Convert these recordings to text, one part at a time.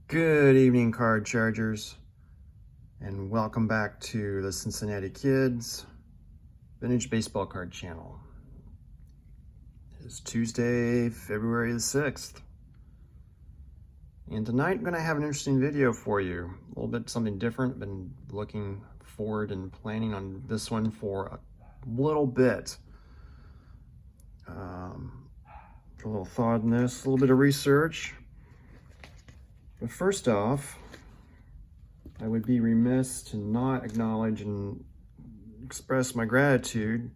Good evening, card chargers, and welcome back to the Cincinnati Kids Vintage Baseball Card Channel. It is Tuesday, February the 6th, and tonight I'm going to have an interesting video for you. A little bit something different. I've been looking forward and planning on this one for a little bit. A little thought in this, a little bit of research. But first off, I would be remiss to not acknowledge and express my gratitude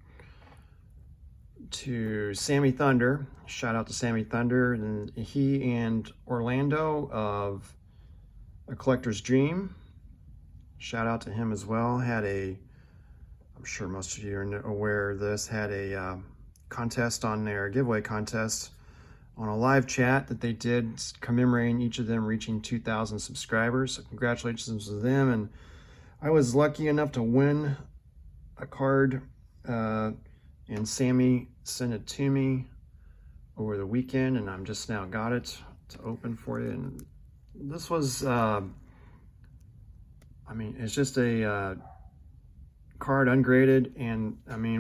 to Sammy Thunder. Shout out to Sammy Thunder, and he and Orlando of A Collector's Dream. Shout out to him as well. I'm sure most of you are aware of this, had a contest on their giveaway contest on a live chat that they did commemorating each of them reaching 2,000 subscribers. So congratulations to them. And I was lucky enough to win a card, and Sammy sent it to me over the weekend, and I'm just now got it to open for you. And this was, it's just a card ungraded, and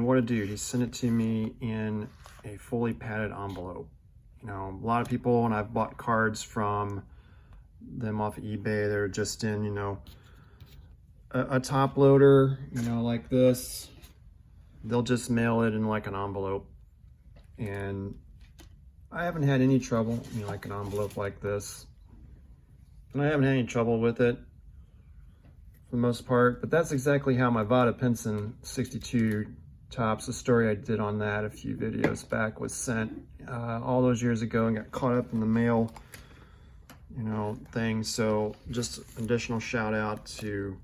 what a dude. He sent it to me in a fully padded envelope. You know, a lot of people, when I've bought cards from them off of eBay, they're just in, a top loader, like this. They'll just mail it in like an envelope. And I haven't had any trouble, like an envelope like this. And I haven't had any trouble with it for the most part. But that's exactly how my Vada Pinson 62 Tops, the story I did on that a few videos back, was sent all those years ago and got caught up in the mail, thing. So just additional shout out to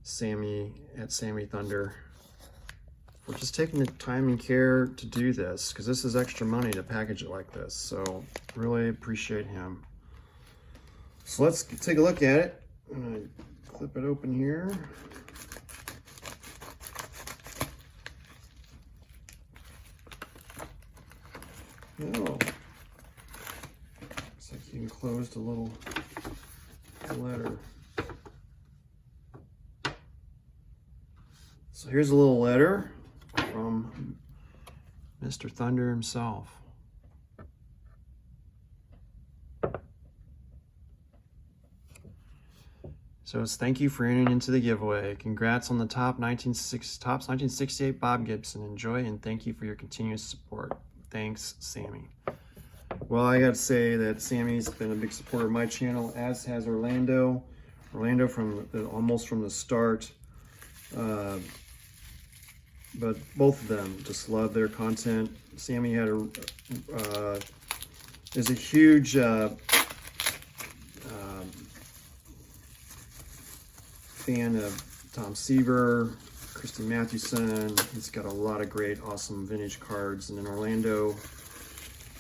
Sammy at Sammy Thunder for just taking the time and care to do this, because this is extra money to package it like this. So really appreciate him. So let's take a look at it. I'm gonna clip it open here. Oh, looks like you enclosed a little letter. So here's a little letter from Mr. Thunder himself. So it's thank you for entering into the giveaway. Congrats on the Topps 1968 Bob Gibson. Enjoy and thank you for your continuous support. Thanks, Sammy. Well, I got to say that Sammy's been a big supporter of my channel, as has Orlando. Orlando almost from the start. But both of them just love their content. Sammy is a huge fan of Tom Seaver, Christy Mathewson. He's got a lot of great, awesome vintage cards. And then Orlando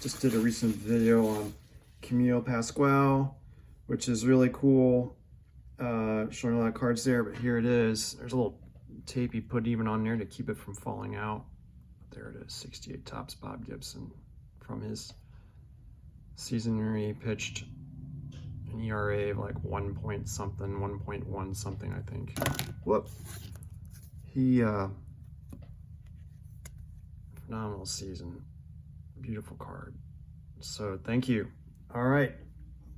just did a recent video on Camille Pasquale, which is really cool, showing a lot of cards there. But here it is. There's a little tape he put even on there to keep it from falling out. But there it is, 68 Topps Bob Gibson from his season where he pitched an ERA of like 1.1 something, I think. Whoop. Phenomenal season. Beautiful card. So thank you. All right,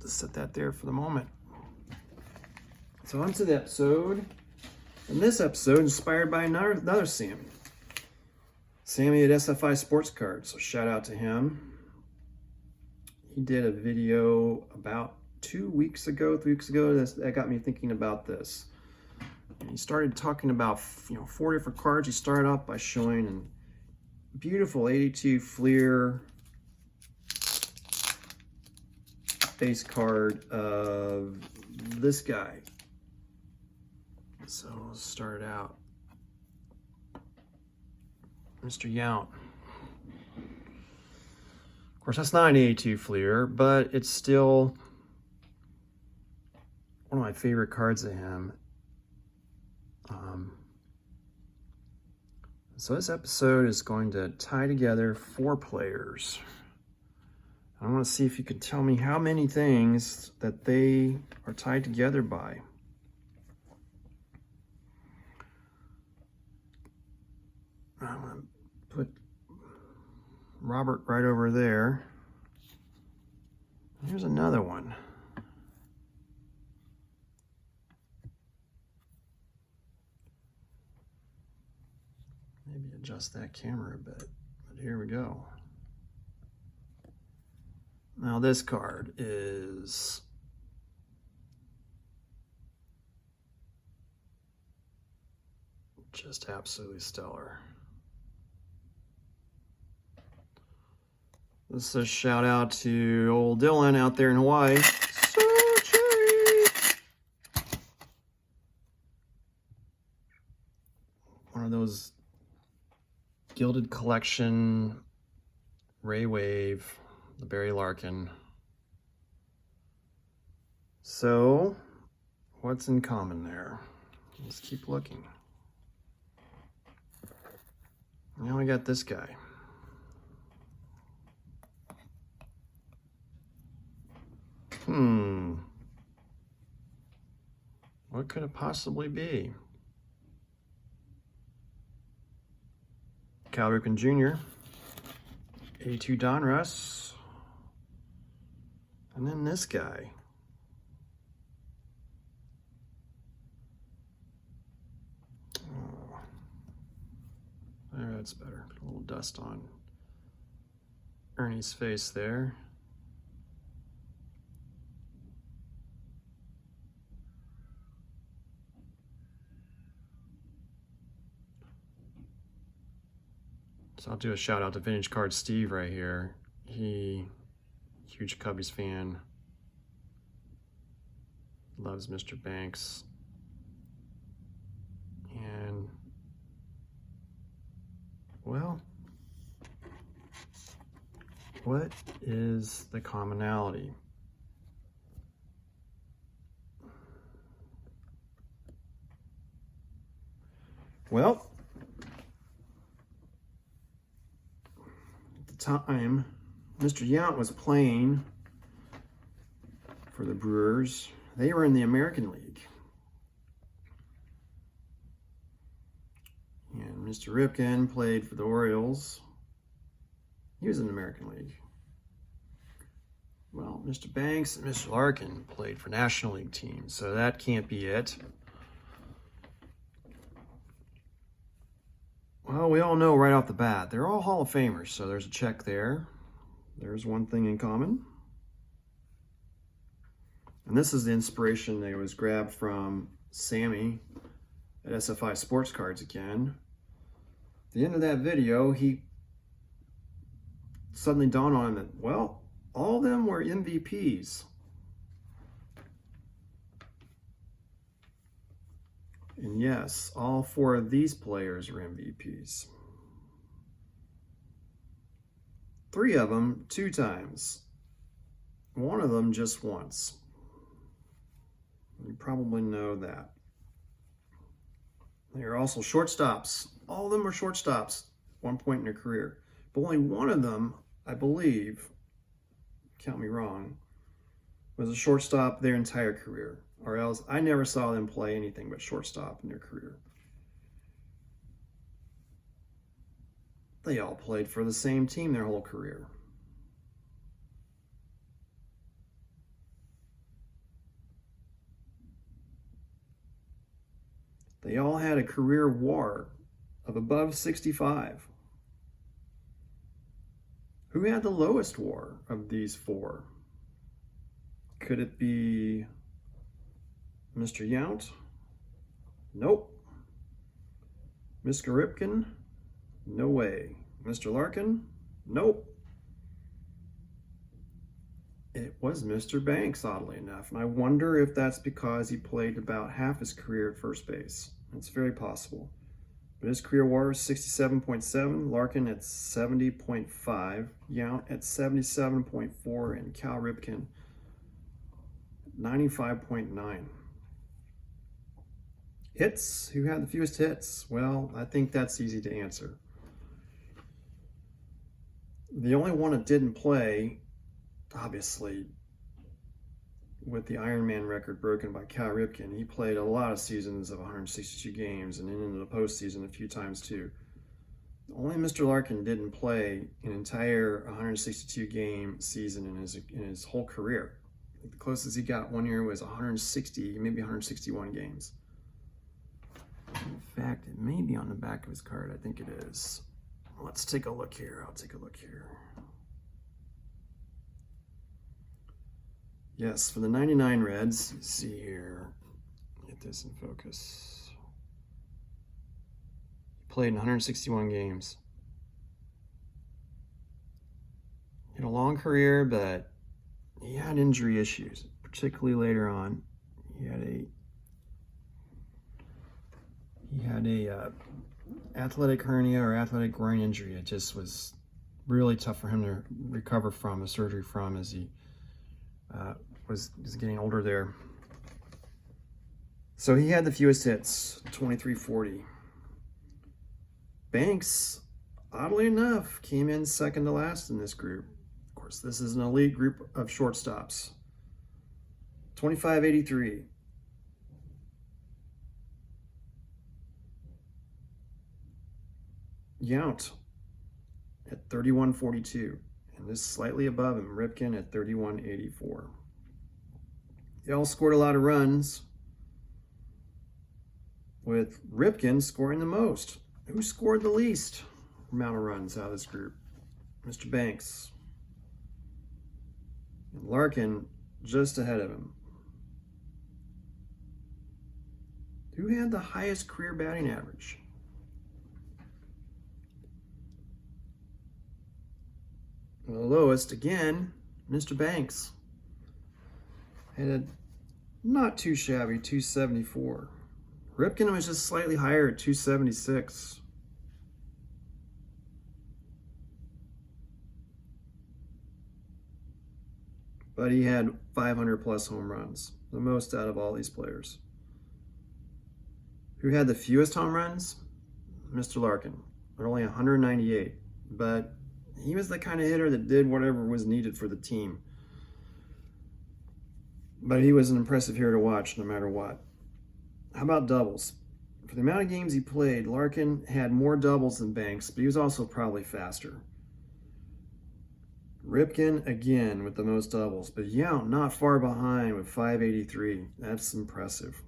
let's set that there for the moment. So on to the episode. And this episode inspired by another Sammy. Sammy at SFI Sports Cards. So shout out to him. He did a video about 3 weeks ago that got me thinking about this. And he started talking about 4 different cards. He started off by showing a beautiful 82 Fleer base card of this guy. So let's start out. Mr. Yount. Of course, that's not an 82 Fleer, but it's still one of my favorite cards of him. So this episode is going to tie together 4 players I want to see if you can tell me how many things that they are tied together by. I'm going to put Robert right over there. Here's another one. Maybe adjust that camera a bit, but here we go. Now this card is just absolutely stellar. This is a shout out to old Dylan out there in Hawaii. So cherry! One of those Gilded Collection Ray Wave, the Barry Larkin. So, what's in common there? Let's keep looking. Now we got this guy. What could it possibly be? Cal Ripken Jr., A2 Donruss, and then this guy. Oh, there, that's better. A little dust on Ernie's face there. So I'll do a shout out to Vintage Card Steve right here. He, huge Cubbies fan, loves Mr. Banks. And, well, what is the commonality? Well, time Mr. Yount was playing for the Brewers, they were in the American League. And Mr. Ripken played for the Orioles. He was in the American League. Well, Mr. Banks and Mr. Larkin played for National League teams, so that can't be it. Well, we all know right off the bat, they're all Hall of Famers, so there's a check there. There's one thing in common. And this is the inspiration that was grabbed from Sammy at SFI Sports Cards again. At the end of that video, he suddenly dawned on him that, well, all of them were MVPs. And yes, all 4 of these players are MVPs. 3 of them 2 times. 1 of them just once. You probably know that. They are also shortstops. All of them are shortstops at one point in their career. But only 1 of them, I believe, count me wrong, was a shortstop their entire career. Or else I never saw them play anything but shortstop in their career. They all played for the same team their whole career. They all had a career WAR of above 65. Who had the lowest WAR of these 4? Could it be Mr. Yount? Nope. Mr. Ripken? No way. Mr. Larkin? Nope. It was Mr. Banks, oddly enough. And I wonder if that's because he played about half his career at first base. It's very possible. But his career WAR was 67.7, Larkin at 70.5, Yount at 77.4, and Cal Ripken 95.9. Hits? Who had the fewest hits? Well, I think that's easy to answer. The only one that didn't play obviously, with the Ironman record broken by Cal Ripken, he played a lot of seasons of 162 games and into the postseason a few times too. Only Mr. Larkin didn't play an entire 162 game season in his whole career. I think the closest he got one year was 160, maybe 161 games. In fact, it may be on the back of his card. I think it is. Let's take a look here. I'll take a look here. Yes, for the 99 Reds, you see here, get this in focus. He played in 161 games. He had a long career, but he had injury issues, particularly later on. He had a athletic hernia or athletic groin injury. It just was really tough for him to recover from, the surgery from, as he was getting older there. So he had the fewest hits, 2340. Banks, oddly enough, came in second to last in this group. Of course, this is an elite group of shortstops. 2583. Yount at 3142. And this slightly above him, Ripken at 3184. They all scored a lot of runs, with Ripken scoring the most. Who scored the least amount of runs out of this group? Mr. Banks. And Larkin just ahead of him. Who had the highest career batting average? The lowest, again, Mr. Banks. Had a not too shabby 274. Ripken was just slightly higher at 276. But he had 500 plus home runs, the most out of all these players. Who had the fewest home runs? Mr. Larkin, only 198. But he was the kind of hitter that did whatever was needed for the team. But he was an impressive hitter to watch no matter what. How about doubles? For the amount of games he played, Larkin had more doubles than Banks, but he was also probably faster. Ripken, again, with the most doubles, but Yount not far behind with 583. That's impressive.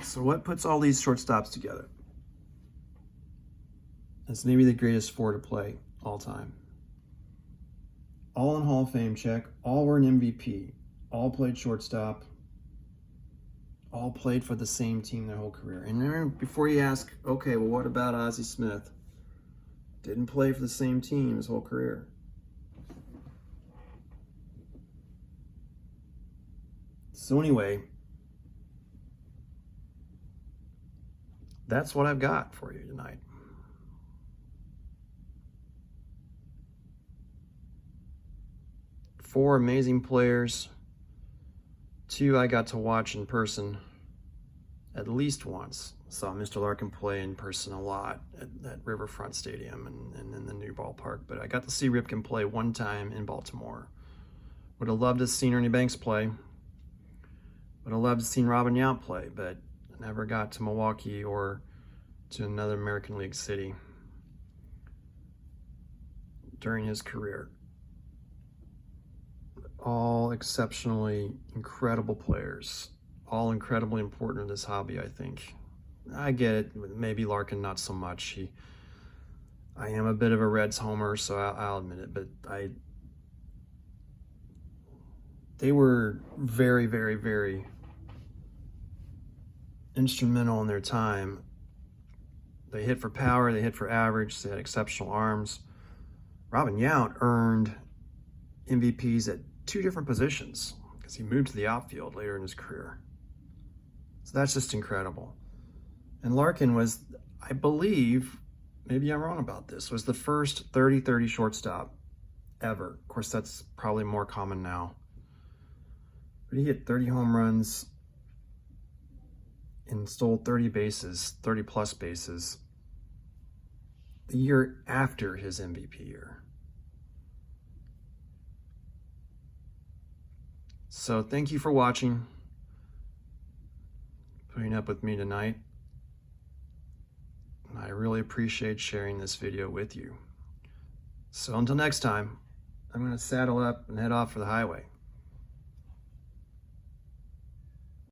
So what puts all these shortstops together? It's maybe the greatest four to play all time. All in Hall of Fame check, all were an MVP, all played shortstop, all played for the same team their whole career. And then before you ask, okay, well, what about Ozzie Smith? Didn't play for the same team his whole career. So anyway, that's what I've got for you tonight. Four amazing players. Two I got to watch in person at least once. Saw Mr. Larkin play in person a lot at Riverfront Stadium and in the new ballpark. But I got to see Ripken play one time in Baltimore. Would have loved to have seen Ernie Banks play. Would have loved to have seen Robin Yount play, but I never got to Milwaukee or to another American League city during his career. All exceptionally incredible players, all incredibly important in this hobby, I think. I get it, maybe Larkin not so much. I am a bit of a Reds homer, so I'll admit it, but they were very, very, very instrumental in their time. They hit for power, they hit for average, they had exceptional arms. Robin Yount earned MVPs at two different positions because he moved to the outfield later in his career. So that's just incredible. And Larkin was, I believe, maybe I'm wrong about this, was the first 30-30 shortstop ever. Of course, that's probably more common now. But he hit 30 home runs and stole 30 bases, 30 plus bases the year after his MVP year. So thank you for watching, putting up with me tonight. I really appreciate sharing this video with you. So until next time, I'm going to saddle up and head off for the highway.